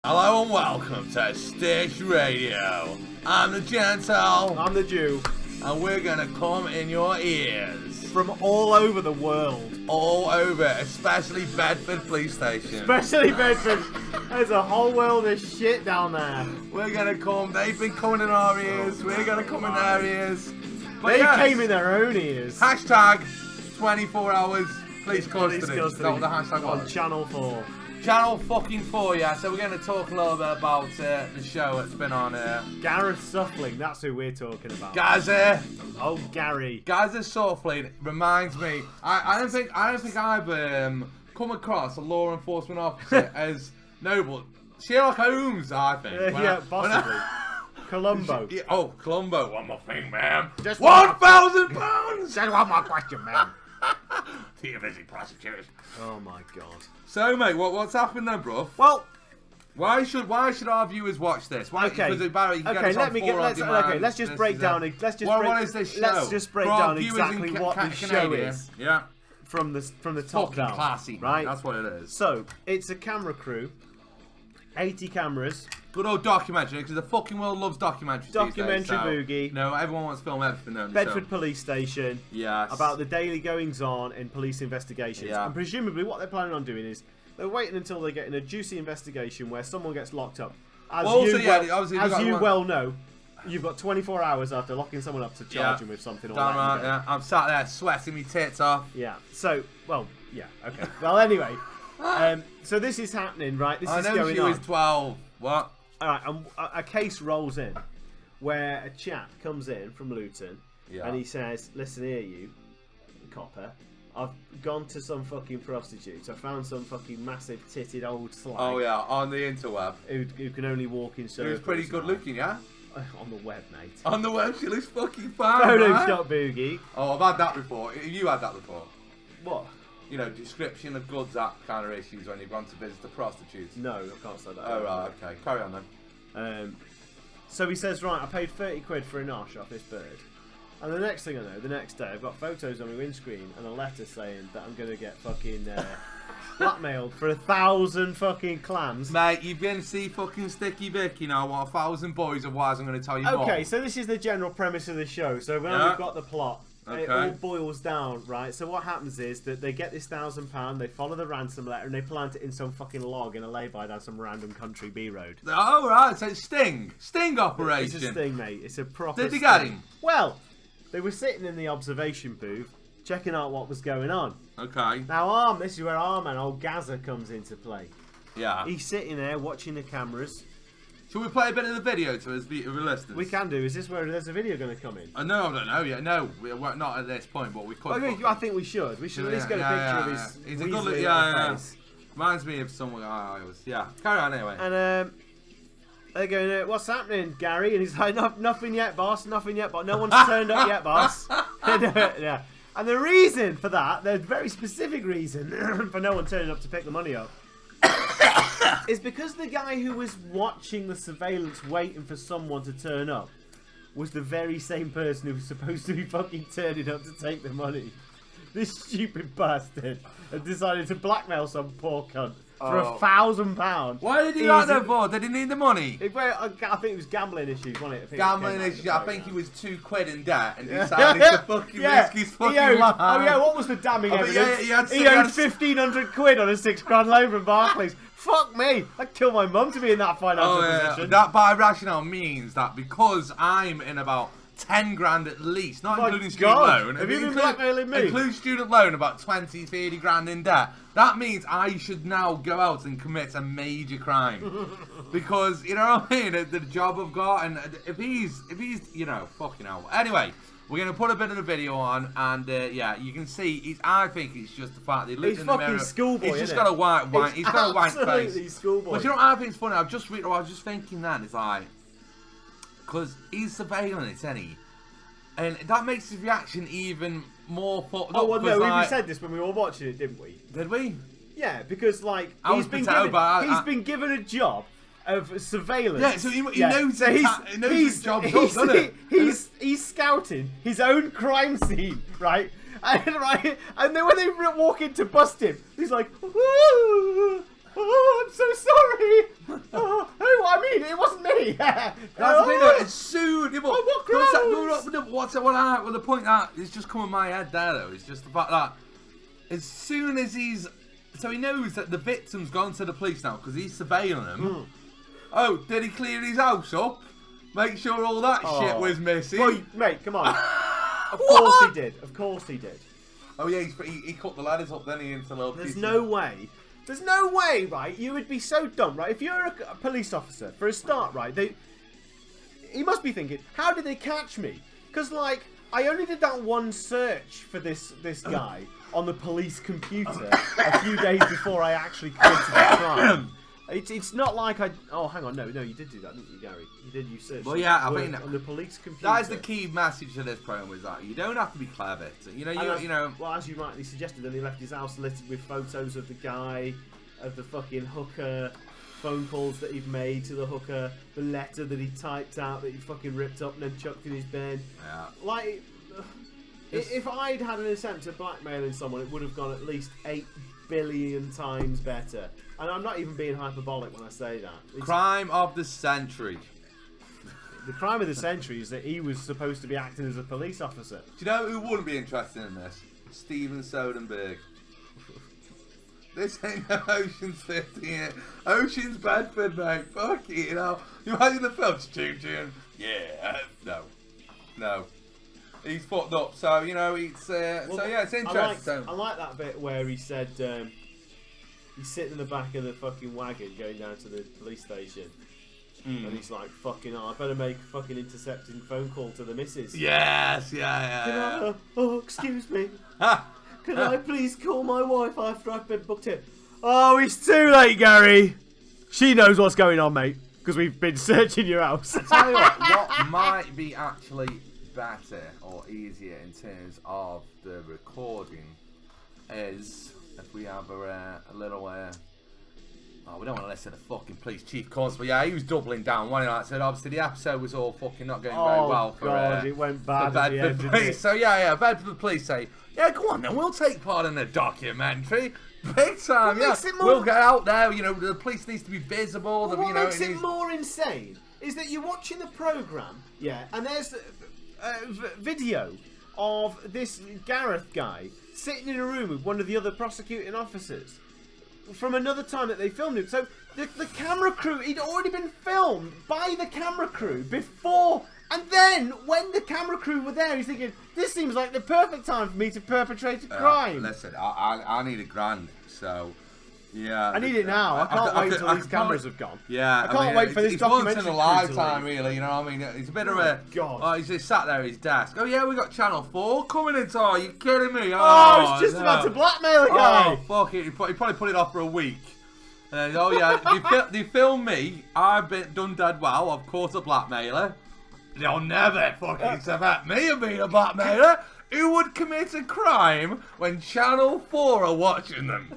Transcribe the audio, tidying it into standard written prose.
Hello and welcome to Stish Radio. I'm the Gentile. I'm the Jew. And we're gonna come in your ears. From all over the world. All over, especially Bedford Police Station. Especially Bedford. There's a whole world of shit down there. We're gonna come, they've been coming in our ears, we're gonna come in their ears. But They yes, came in their own ears. Hashtag 24 hours police custody. Police Is that what the hashtag on was? Channel 4. Channel fucking 4, yeah. So we're going to talk a little bit about the show that's been on here. Gareth Suffling, that's who we're talking about. Gaza. Oh, Gary. Gaza Suffling reminds me. I don't think I've come across a law enforcement officer as noble. Sherlock Holmes, I think. Yeah, possibly. Columbo. Yeah, oh, Columbo. One more thing, ma'am. Just £1,000. Just one more question, man. To your busy prosecutors. Oh my god. So, mate, what's happened then, bro? Well, Why should our viewers watch this? Why? okay. Because Barry, you can Okay, get let me get. Let's just break down. What is this show? Let's just break For our down viewers exactly in what the show is Yeah. from the top Fucking down. classy, right? That's what it is. So it's a camera crew, 80 cameras. Good old documentary, because the fucking world loves documentaries. Documentary these days, so, boogie. No, everyone wants to film everything. Don't they? Bedford Police Station. Yes. About the daily goings on in police investigations. Yeah. And presumably what they're planning on doing is they're waiting until they get in a juicy investigation where someone gets locked up. As you well know, you've got 24 hours after locking someone up to charge them with something. Damn right, yeah. I'm sat there sweating me tits off. Yeah. So, well, yeah, okay. Well, anyway, so this is happening, right? This is going on. I know she was 12. What? All right, and a case rolls in where a chap comes in from Luton and he says, "Listen here, you copper. I've gone to some fucking prostitutes. I found some fucking massive titted old slag. Oh yeah, on the interweb. Who can only walk in circles. She was pretty good looking, yeah? On the web, mate. On the web, she looks fucking fine, Photoshop boogie. Oh, I've had that before. You had that before. What? You know, description of goods, that kind of issues when you've gone to visit the prostitutes. No, I can't say that. Oh, right, okay. Carry on then. So he says, right, I paid 30 quid for a nosh off this bird. And the next thing I know, the next day, I've got photos on my windscreen and a letter saying that I'm going to get fucking blackmailed for 1,000 fucking clams. Mate, you've been to see fucking Sticky Vic, you know, what 1,000 boys, otherwise I'm going to tell you more. Okay, so this is the general premise of the show. So when we've got the plot, it all boils down, right? So what happens is that they get this £1,000, they follow the ransom letter, and they plant it in some fucking log in a lay-by down some random country B road. Oh, right, so it's Sting operation. It's a sting, mate. It's a proper Did they get him? Well, they were sitting in the observation booth, checking out what was going on. Okay. Now, this is where our man, old Gaza, comes into play. Yeah. He's sitting there watching the cameras. Should we play a bit of the video to us listeners? We can do. Is this where there's a video going to come in? No, I don't know yet. No, we're not at this point, but we could. I think we should. We should at least get a picture of his. He's a good look. Face. Reminds me of someone I was. Yeah. Carry on anyway. And they're going, "What's happening, Gary?" And he's like, "Nothing yet, boss. Nothing yet, but no one's turned up yet, boss." Yeah. And the reason for that, the very specific reason for no one turning up to pick the money up, is because the guy who was watching the surveillance waiting for someone to turn up was the very same person who was supposed to be fucking turning up to take the money. This stupid bastard had decided to blackmail some poor cunt for £1,000. Why did he do that for? Did he need the money? I think it was gambling issues, wasn't it? Gambling issues. I think he was £2 in debt and decided to fucking risk his fucking life. Oh yeah, what was the damning evidence? He owed £1,500 on a £6 loan from Barclays. Fuck me! I'd kill my mum to be in that financial position. That by rationale means that because I'm in about 10 grand at least, not including student loan. Have you been blackmailing me? Include student loan, about 20, 30 grand in debt. That means I should now go out and commit a major crime. Because, you know what I mean? The job I've got, and if he's, you know, fucking hell. Anyway, we're going to put a bit of the video on, and yeah, you can see, I think it's just the fact that he looked in the mirror. He's fucking schoolboy, He's just got a white he's got a white face. Absolutely schoolboy. But you know what I think is funny? I was just thinking that, it's like, because he's surveilling it, isn't he? And that makes his reaction even more fucked up. Oh, well, no, we said this when we were watching it, didn't we? Did we? Yeah, because, like, he's been given a job of surveillance. Yeah, so he knows his job's up, doesn't it? He's scouting his own crime scene, right? And then when they walk in to bust him, he's like, "Oh, I'm so sorry. Yeah. That's the thing, though. As soon as what the point that is just come in my head there, though, is just the fact that as soon as he knows that the victim's gone to the police now because he's surveilling him. Oh, did he clear his house up? Make sure all that shit was missing. Well, mate, come on. Of course he did. Of course he did. Oh yeah, he cut the ladders up, then he into little There's pieces. no way. There's no way, right? You would be so dumb, right? If you're a police officer, for a start, right? He must be thinking, how did they catch me? Because, like, I only did that one search for this guy on the police computer a few days before I actually committed the crime. It's not like I... Oh, hang on. No, you did do that, didn't you, Gary? You did, you searched. Well, yeah, I mean... On the police computer. That is the key message to this program, is that you don't have to be clever. You know... Well, as you rightly suggested, then he left his house littered with photos of the guy, of the fucking hooker, phone calls that he'd made to the hooker, the letter that he typed out that he fucking ripped up and then chucked in his bin. Yeah. Like, if I'd had an attempt at blackmailing someone, it would have gone at least 8 billion times better. And I'm not even being hyperbolic when I say that. Crime of the century. The crime of the century is that he was supposed to be acting as a police officer. Do you know who wouldn't be interested in this? Steven Soderbergh. This ain't no Ocean's 15. Ocean's Bedford, mate. Fuck it, you know. You imagine the film? Tune. Yeah. No. He's fucked up. So, you know, it's... it's interesting. I like that bit where he said... he's sitting in the back of the fucking wagon going down to the police station. And he's like, fucking, I better make a fucking intercepting phone call to the missus. Yes, yeah. Excuse me. Can I please call my wife after I've been booked in? Oh, it's too late, Gary. She knows what's going on, mate, because we've been searching your house. Tell you what might be actually better or easier in terms of the recording is if we have a little... we don't want to listen to the fucking police chief constable. Yeah, he was doubling down. One night said, obviously, the episode was all fucking not going very well for God, it went bad at the end, police. So, Bedford police say, yeah, go on then, we'll take part in the documentary. Big time, We'll get out there, you know, the police needs to be visible. What makes it more insane is that you're watching the programme, and there's a video of this Gareth guy sitting in a room with one of the other prosecuting officers from another time that they filmed him. So the camera crew, he'd already been filmed by the camera crew before, and then when the camera crew were there, he's thinking, this seems like the perfect time for me to perpetrate a crime. Listen, I need $1,000, so... Yeah, I need it now. I can't wait until these cameras have gone. Yeah, I can't wait for this documentary. It's once in a lifetime, really. You know what I mean? It's a bit of a. God. Oh, he's just sat there at his desk. Oh yeah, we got Channel 4 coming in. Are you kidding me? I was just about to blackmail a guy. Oh fuck it! He probably put it off for a week. And then, they film me. I've done dead well. I've caught a blackmailer. They'll never fucking suspect me of being a blackmailer. Who would commit a crime when Channel 4 are watching them?